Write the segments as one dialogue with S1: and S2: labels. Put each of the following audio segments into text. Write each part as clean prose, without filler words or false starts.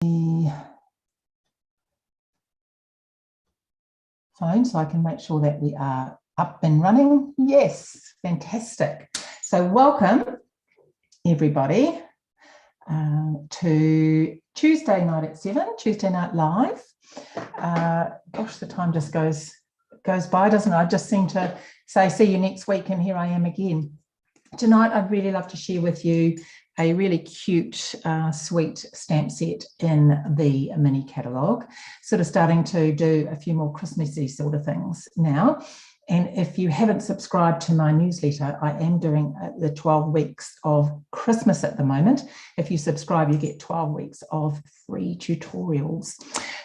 S1: the phone so I can make sure that we are up and running. Yes, fantastic. So welcome everybody to Tuesday night at 7, Tuesday Night Live. Gosh, the time just goes by, doesn't it? I just seem to say see you next week, and here I am again. Tonight I'd really love to share with you a really cute, sweet stamp set in the mini catalogue, sort of starting to do a few more Christmassy sort of things now. And if you haven't subscribed to my newsletter, I am doing the 12 weeks of Christmas at the moment. If you subscribe, you get 12 weeks of free tutorials.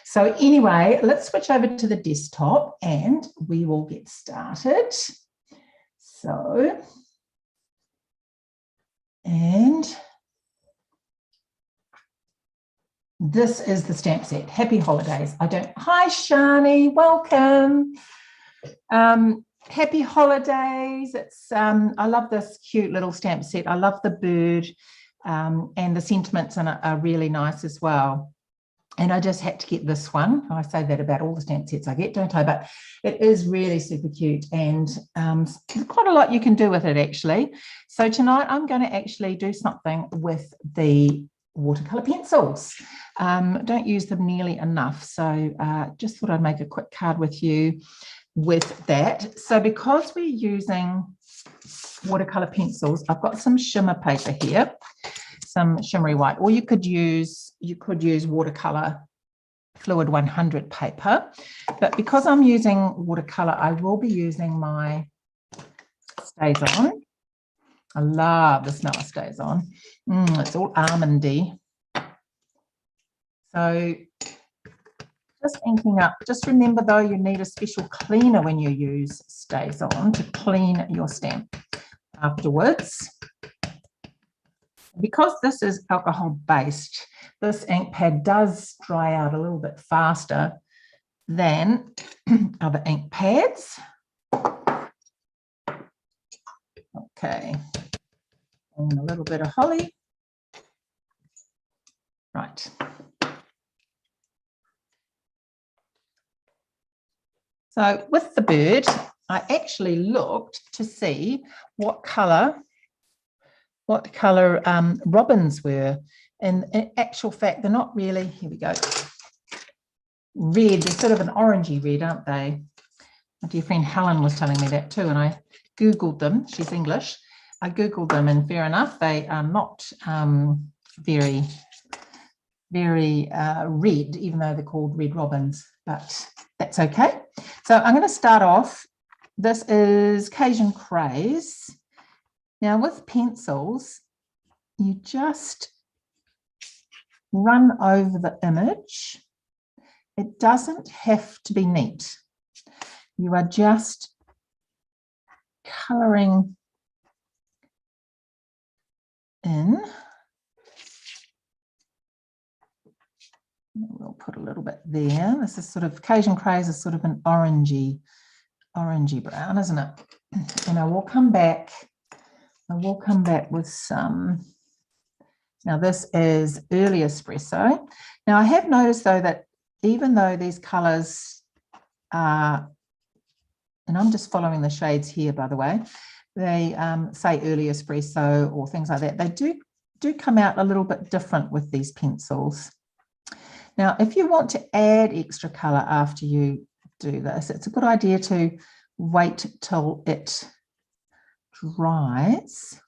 S1: So anyway, let's switch over to the desktop and we will get started. So, and this is the stamp set. Happy holidays. Hi Shani, welcome. Happy holidays. It's I love this cute little stamp set. I love the bird, and the sentiments in it are really nice as well. And I just had to get this one. I say that about all the stamp sets I get, don't I? But it is really super cute, and there's quite a lot you can do with it actually. So tonight I'm going to actually do something with the watercolor pencils. Don't use them nearly enough, so just thought I'd make a quick card with you with that. So because we're using watercolor pencils, I've got some shimmer paper here, some shimmery white, or you could use watercolor fluid 100 paper, but because I'm using watercolor, I will be using my Stays On. I love the smell of Stays On. It's all almondy. So just inking up. Just remember though, you need a special cleaner when you use Stays On to clean your stamp afterwards. Because this is alcohol based, this ink pad does dry out a little bit faster than other ink pads. Okay, and a little bit of holly. Right. So with the bird, I actually looked to see what colour robins were. And in actual fact, they're not really, here we go, red. They're sort of an orangey red, aren't they? My dear friend Helen was telling me that too, and I Googled them. She's English. I Googled them, and fair enough, they are not very red, even though they're called red robins, but that's okay. So I'm going to start off. This is Cajun Craze. Now with pencils, you just run over the image. It doesn't have to be neat. You are just colouring in. We'll put a little bit there. This is sort of, Cajun Craze is sort of an orangey brown, isn't it? And I will come back with some. Now this is early espresso. Now I have noticed though that even though these colours are, and I'm just following the shades here by the way, they say early espresso or things like that, they do come out a little bit different with these pencils. Now if you want to add extra colour after you do this, it's a good idea to wait till it dries.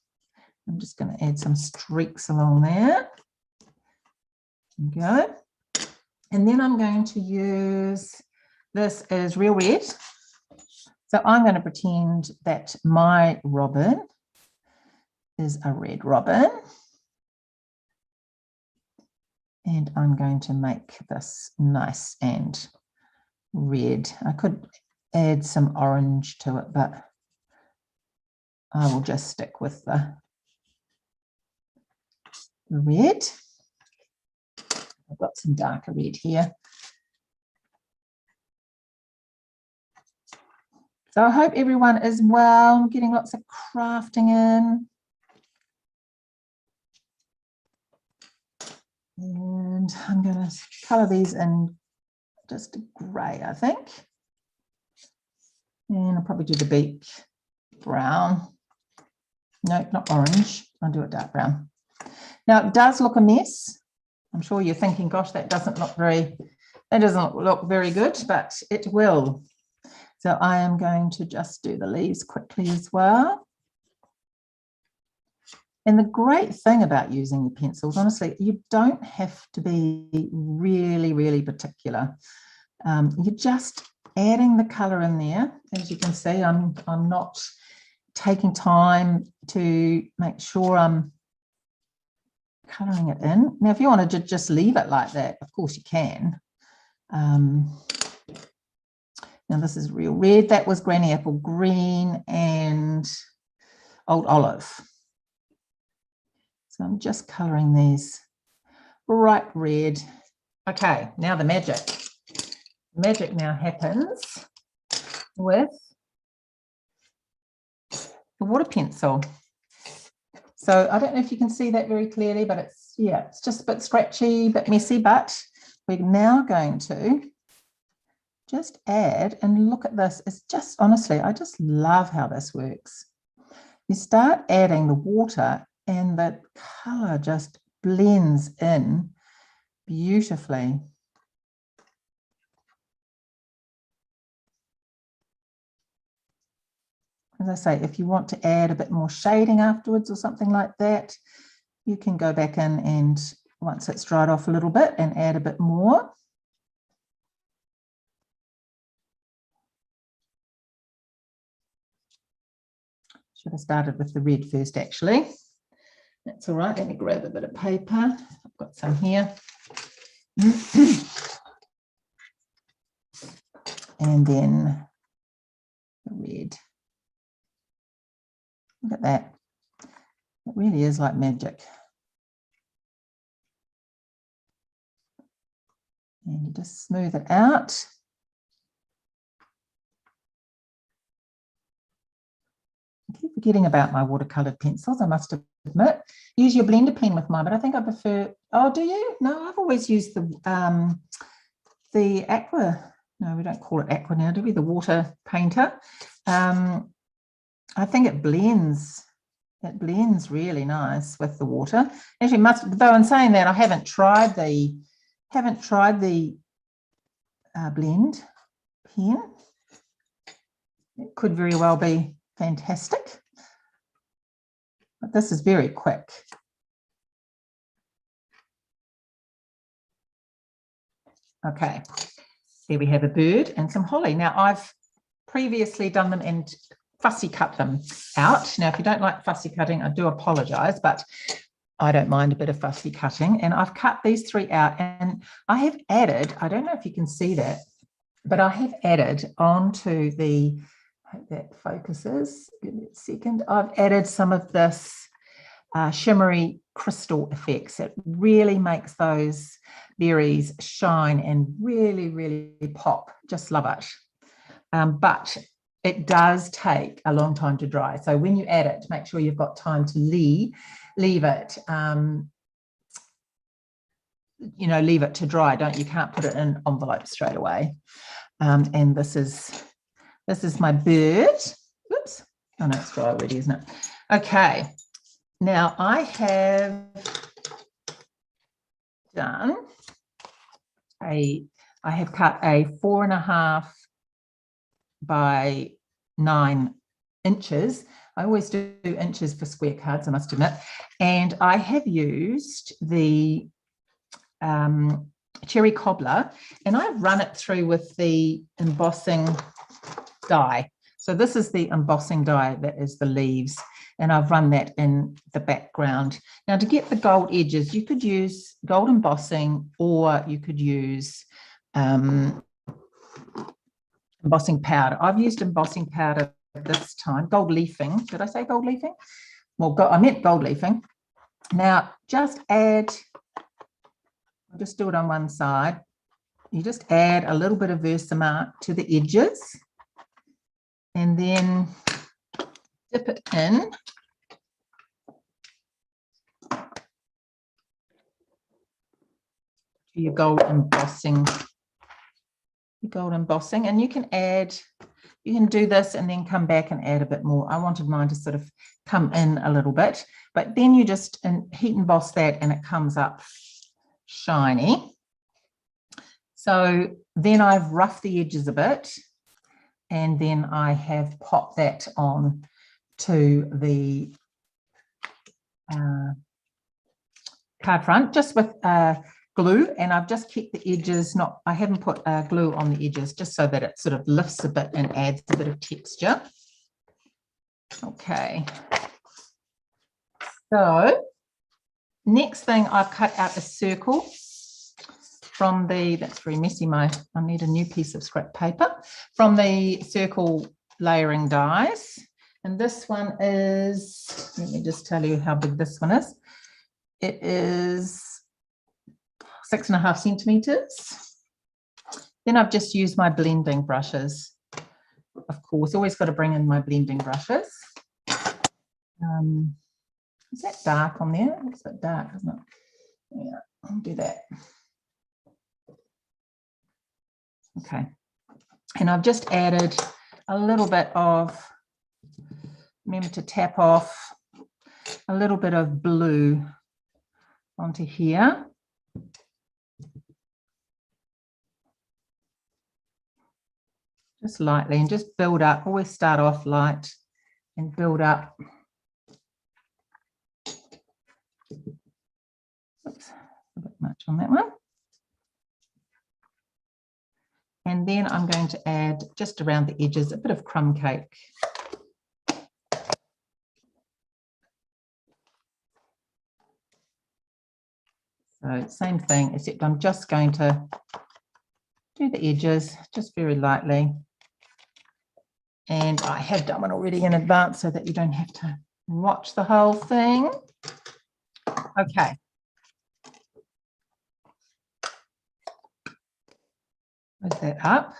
S1: I'm just going to add some streaks along there. There we go. And then I'm going to use, this is Real Red. So I'm going to pretend that my robin is a red robin. And I'm going to make this nice and red. I could add some orange to it, but I will just stick with the red. I've got some darker red here. So I hope everyone is well. I'm getting lots of crafting in. And I'm going to colour these in just grey, I think. And I'll probably do the beak brown. No, not orange. I'll do it dark brown. Now, it does look a mess. I'm sure you're thinking, gosh, that doesn't look very good, but it will. So I am going to just do the leaves quickly as well. And the great thing about using your pencils, honestly, you don't have to be really, really particular. You're just adding the colour in there. As you can see, I'm not taking time to make sure I'm colouring it in. Now, if you wanted to just leave it like that, of course you can. Now this is real red. That was Granny Apple Green and Old Olive. So I'm just colouring these bright red. Okay, now the magic. Magic now happens with the water pencil. So I don't know if you can see that very clearly, but it's just a bit scratchy, a bit messy, but we're now going to just add, and look at this. It's just, honestly, I just love how this works. You start adding the water and the colour just blends in beautifully. As I say, if you want to add a bit more shading afterwards or something like that, you can go back in and once it's dried off a little bit and add a bit more. Should have started with the red first, actually. That's all right. Let me grab a bit of paper. I've got some here. And then the red. Look at that. It really is like magic. And you just smooth it out. I keep forgetting about my watercolored pencils, I must admit. Use your blender pen with mine, but I think I prefer, oh, do you? No, I've always used the aqua, no, we don't call it aqua now, do we? The water painter. I think it blends really nice with the water. Actually, though in saying that, I haven't tried the blend pen. It could very well be fantastic, but this is very quick. Okay, there we have a bird and some holly. Now I've previously done them and fussy cut them out. Now if you don't like fussy cutting, I do apologize, but I don't mind a bit of fussy cutting. And I've cut these three out and I have added, I don't know if you can see that, but I have added onto the, I hope that focuses, give me a second, I've added some of this shimmery crystal effects. It really makes those berries shine and really, really pop. Just love it. But it does take a long time to dry. So when you add it, make sure you've got time to leave it, leave it to dry. You can't put it in envelopes straight away. And this is my bird. Whoops. Oh no, it's dry already, isn't it? Okay. Now I have done I have cut a 4.5 by 9 inches. I always do inches for square cards, I must admit. And I have used the cherry cobbler and I've run it through with the embossing die. So this is the embossing die that is the leaves, and I've run that in the background. Now to get the gold edges, you could use gold embossing or you could use embossing powder. I've used embossing powder this time, gold leafing. Did I say gold leafing? Well, I meant gold leafing. Now just add, I'll just do it on one side. You just add a little bit of Versamark to the edges and then dip it in. your gold embossing. And you can do this and then come back and add a bit more. I wanted mine to sort of come in a little bit, but then you just heat emboss that and it comes up shiny. So then I've roughed the edges a bit, and then I have popped that on to the card front just with glue, and I've just kept the edges I haven't put glue on the edges, just so that it sort of lifts a bit and adds a bit of texture. Okay, so next thing, I've cut out a circle from that's very messy, I need a new piece of scrap paper, from the circle layering dies. And this one is, let me just tell you how big this one is. It is 6.5 centimeters. Then I've just used my blending brushes. Of course, always got to bring in my blending brushes. Is that dark on there? It's a bit dark, isn't it? Yeah, I'll do that. Okay, and I've just added a little bit of, remember to tap off a little bit of blue onto here. Just lightly, and just build up. Always start off light and build up. Oops, a bit much on that one. And then I'm going to add, just around the edges, a bit of crumb cake. So same thing, except I'm just going to do the edges just very lightly. And I have done one already in advance so that you don't have to watch the whole thing. Okay. Close that up.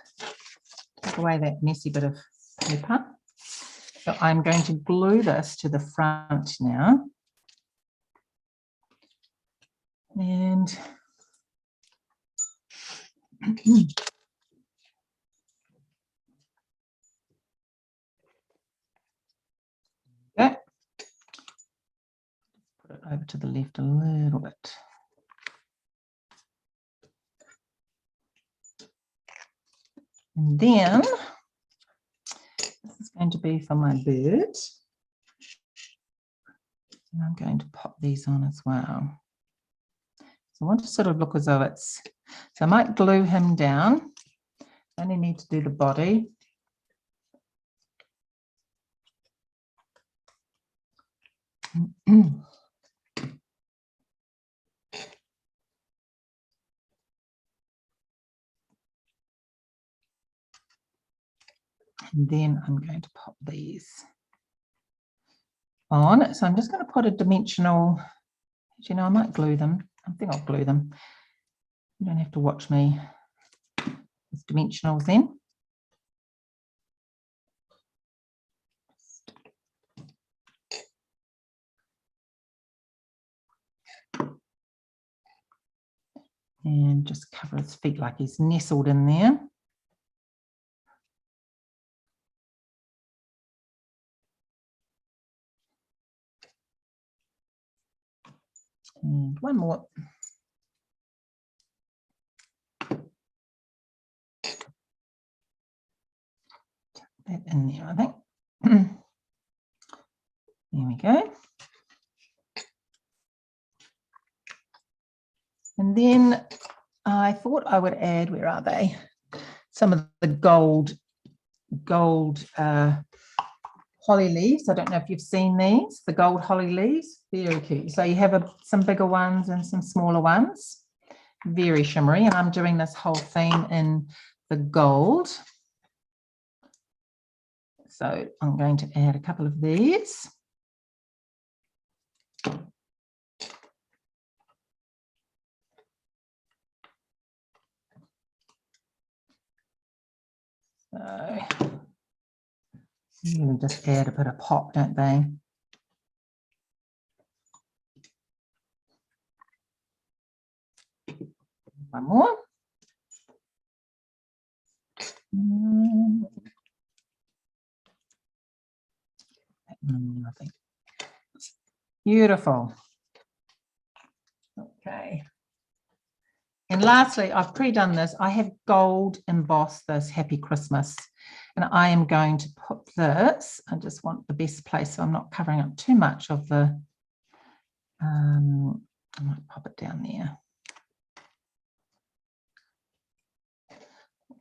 S1: Take away that messy bit of paper. So I'm going to glue this to the front now. And okay. Put it over to the left a little bit. And then this is going to be for my bird. And I'm going to pop these on as well. So I want to sort of look as though it's, so I might glue him down. I only need to do the body. And then I'm going to pop these on. So I'm just going to put a dimensional, you know, I might glue them. I think I'll glue them. You don't have to watch me. It's dimensionals then. And just cover his feet like he's nestled in there. And one more. That in there, I think. There we go. And then I thought I would add, where are they? Some of the gold holly leaves. I don't know if you've seen these, the gold holly leaves. Very cute. So you have some bigger ones and some smaller ones. Very shimmery. And I'm doing this whole theme in the gold. So I'm going to add a couple of these. So you just add a bit of pop, don't they? One more. I think. Beautiful. Okay. And lastly, I've pre-done this. I have gold embossed this Happy Christmas. And I am going to put this, I just want the best place so I'm not covering up too much of the, I might pop it down there.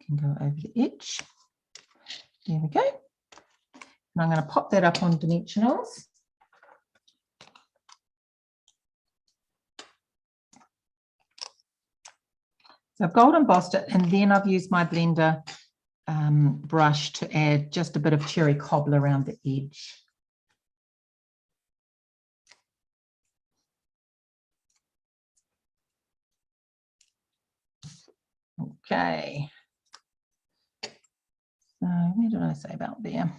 S1: Can go over the edge. There we go. And I'm going to pop that up on dimensionals. So I've gold embossed it, and then I've used my blender brush to add just a bit of cherry cobbler around the edge. Okay. So where did I say about there?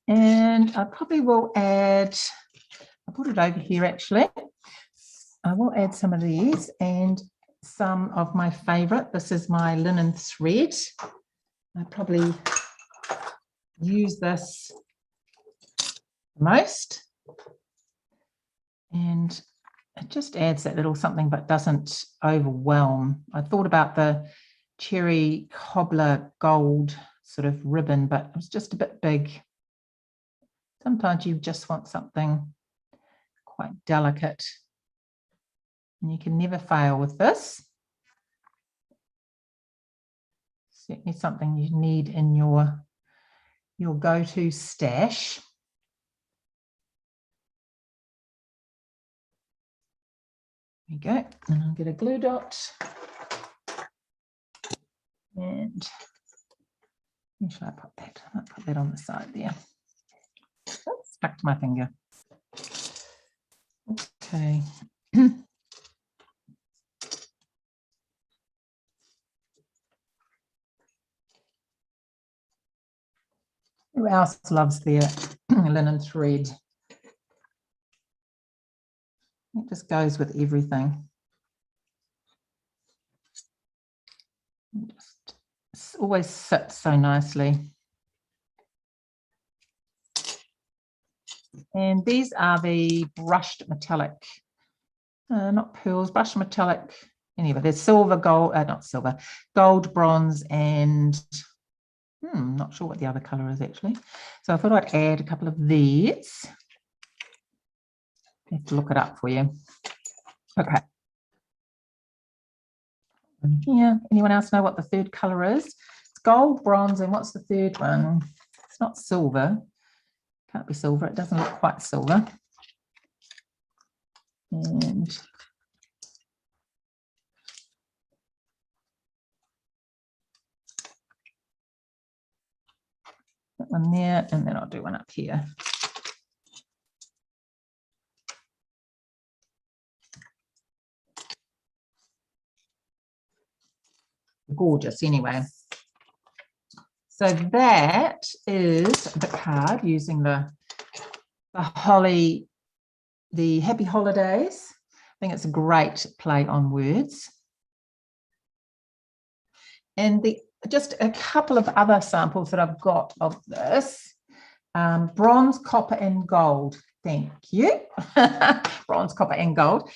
S1: And I probably will add, I put it over here actually. I will add some of these and some of my favorite. This is my linen thread. I probably use this most. And it just adds that little something but doesn't overwhelm. I thought about the cherry cobbler gold sort of ribbon, but it was just a bit big. Sometimes you just want something quite delicate. And you can never fail with this. Certainly something you need in your go-to stash. There you go. And I'll get a glue dot. And where should I put that? I might put that on the side there. Oops, stuck to my finger. Okay. Who else loves their linen thread? It just goes with everything. It just always sits so nicely. And these are the brushed metallic, not pearls, brushed metallic. Anyway, there's silver, gold, not silver, gold, bronze, and not sure what the other color is actually. So I thought I'd add a couple of these. I have to look it up for you. Okay. And here, anyone else know what the third color is? It's gold, bronze, and what's the third one? It's not silver. Can't be silver. It doesn't look quite silver. And that one there, and then I'll do one up here. Gorgeous anyway. So that is the card using the holly, the Happy Holidays. I think it's a great play on words. And just a couple of other samples that I've got of this. Bronze, copper, and gold. Thank you. Bronze, copper, and gold.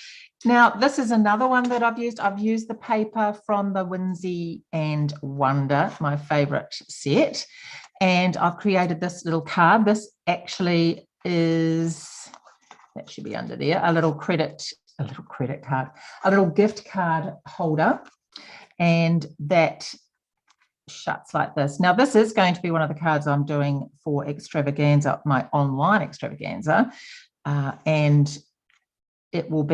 S1: Now, this is another one that I've used. I've used the paper from the Whimsy and Wonder, my favorite set. And I've created this little card. This actually is, that should be under there, a little gift card holder. And that shuts like this. Now, this is going to be one of the cards I'm doing for extravaganza, my online extravaganza. And it won't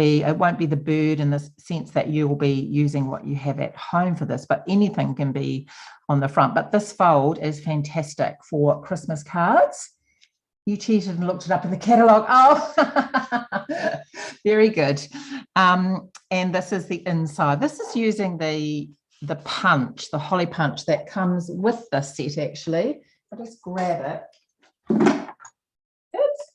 S1: be the bird in the sense that you will be using what you have at home for this, but anything can be on the front. But this fold is fantastic for Christmas cards. You cheated and looked it up in the catalogue. Oh, very good. And this is the inside. This is using the punch, the holly punch that comes with this set, actually. I'll just grab it. Oops.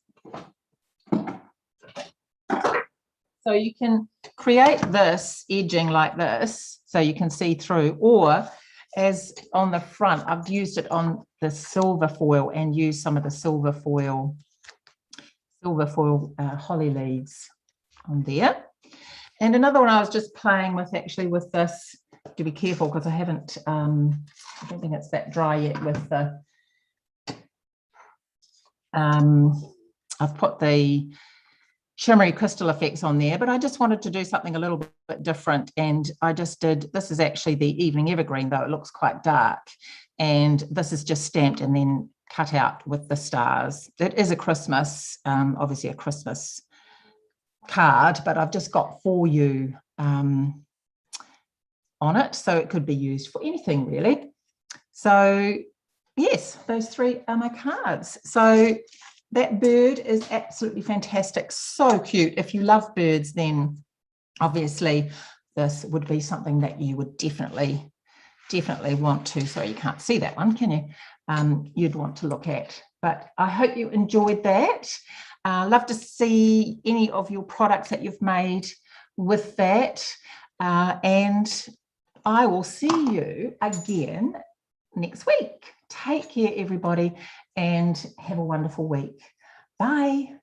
S1: So you can create this edging like this, so you can see through, or as on the front, I've used it on the silver foil and used some of the silver foil holly leaves on there. And another one I was just playing with actually with this, to be careful because I haven't, I don't think it's that dry yet with the, I've put the shimmery crystal effects on there, but I just wanted to do something a little bit different. And I just did, this is actually the Evening Evergreen, though it looks quite dark. And this is just stamped and then cut out with the stars. It is a Christmas, obviously a Christmas card, but I've just got For You on it. So it could be used for anything really. So yes, those three are my cards. So that bird is absolutely fantastic. So cute. If you love birds, then obviously this would be something that you would definitely want to. Sorry, you can't see that one, can you? You'd want to look at. But I hope you enjoyed that. Love to see any of your products that you've made with that. And I will see you again next week. Take care, everybody, and have a wonderful week. Bye.